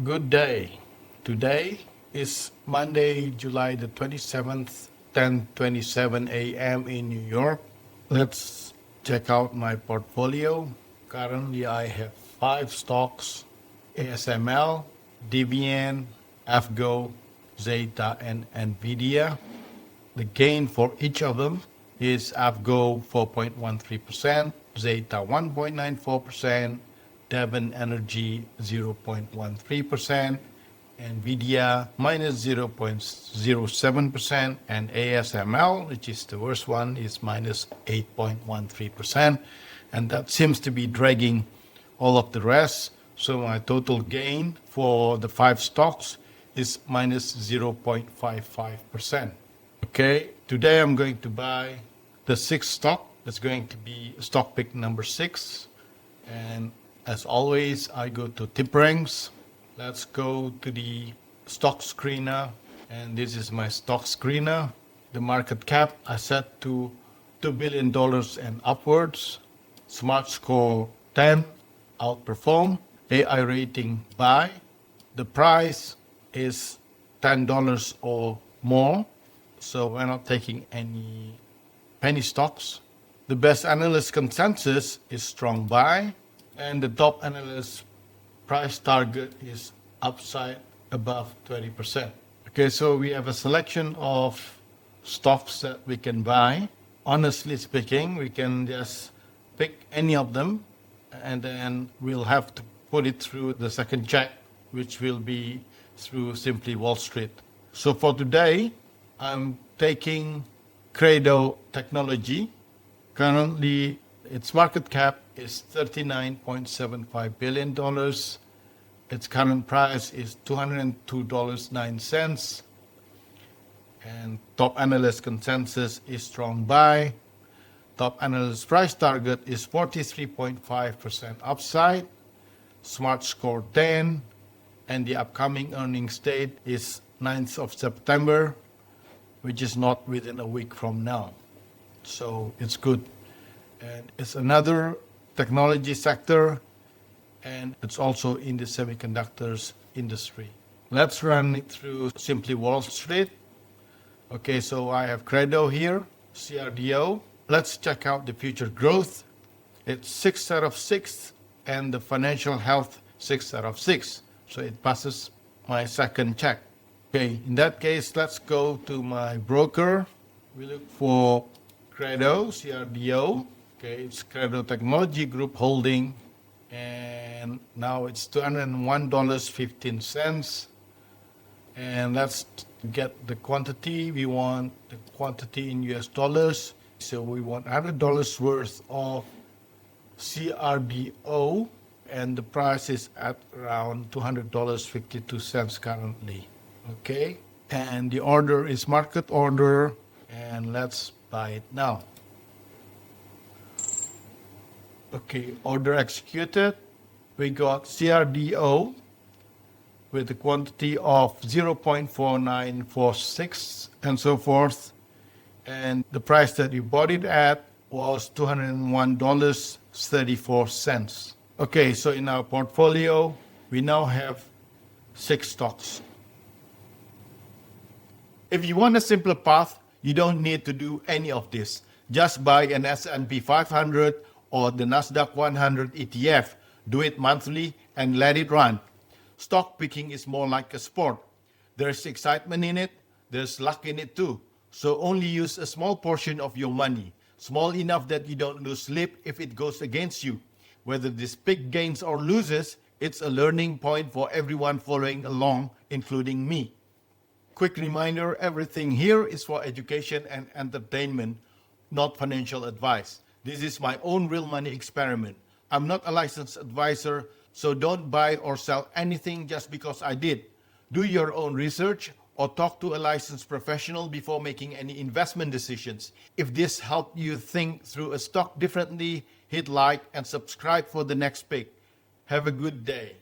Good day. Today is Monday, July the 27th, 10:27 a.m. in New York. Let's check out my portfolio. Currently, I have 5 stocks: ASML, DVN, AVGO, ZETA, and NVDA. The gain for each of them is AVGO 4.13%, ZETA 1.94%, Devon Energy 0.13%, NVIDIA minus 0.07%, and ASML, which is the worst one, is minus 8.13%. And that seems to be dragging all of the rest. So my total gain for the 5 stocks is minus 0.55%. Okay, today I'm going to buy the 6th stock. That's going to be stock pick number 6. And as always, I go to TipRanks. Let's go to the stock screener. And this is my stock screener. The market cap I set to $2 billion and upwards. Smart score 10, outperform. AI rating buy. The price is $10 or more. So we're not taking any penny stocks. The best analyst consensus is strong buy. And the top analyst price target is upside above 20%. Okay, so we have a selection of stocks that we can buy. Honestly speaking, we can just pick any of them, and then we'll have to put it through the second check, which will be through Simply Wall Street. So for today, I'm taking Credo Technology. Currently, its market cap is $39.75 billion. Its current price is $202.09. And top analyst consensus is strong buy. Top analyst price target is 43.5% upside. Smart score 10. And the upcoming earnings date is 9th of September, which is not within a week from now. So it's good. And it's another technology sector, and it's also in the semiconductors industry. Let's run it through Simply Wall Street. Okay, so I have Credo here, CRDO. Let's check out the future growth. It's 6 out of 6, and the financial health 6 out of 6. So it passes my second check. Okay, in that case, let's go to my broker. We look for Credo, CRDO. Okay, it's Credo Technology Group Holding. And now it's $201.15. And let's get the quantity. We want the quantity in US dollars. So we want $100 worth of CRDO. And the price is at around $200.52 currently. Okay, and the order is market order, and let's buy it now. Okay, order executed. We got CRDO with a quantity of 0.4946 and so forth. And the price that we bought it at was $201.34. Okay, so in our portfolio, we now have 6 stocks. If you want a simpler path, you don't need to do any of this. Just buy an S&P 500 or the Nasdaq 100 ETF. Do it monthly and let it run. Stock picking is more like a sport. There's excitement in it. There's luck in it too. So only use a small portion of your money. Small enough that you don't lose sleep if it goes against you. Whether this pick gains or loses, it's a learning point for everyone following along, including me. Quick reminder, everything here is for education and entertainment, not financial advice. This is my own real money experiment. I'm not a licensed advisor, so don't buy or sell anything just because I did. Do your own research or talk to a licensed professional before making any investment decisions. If this helped you think through a stock differently, hit like and subscribe for the next pick. Have a good day.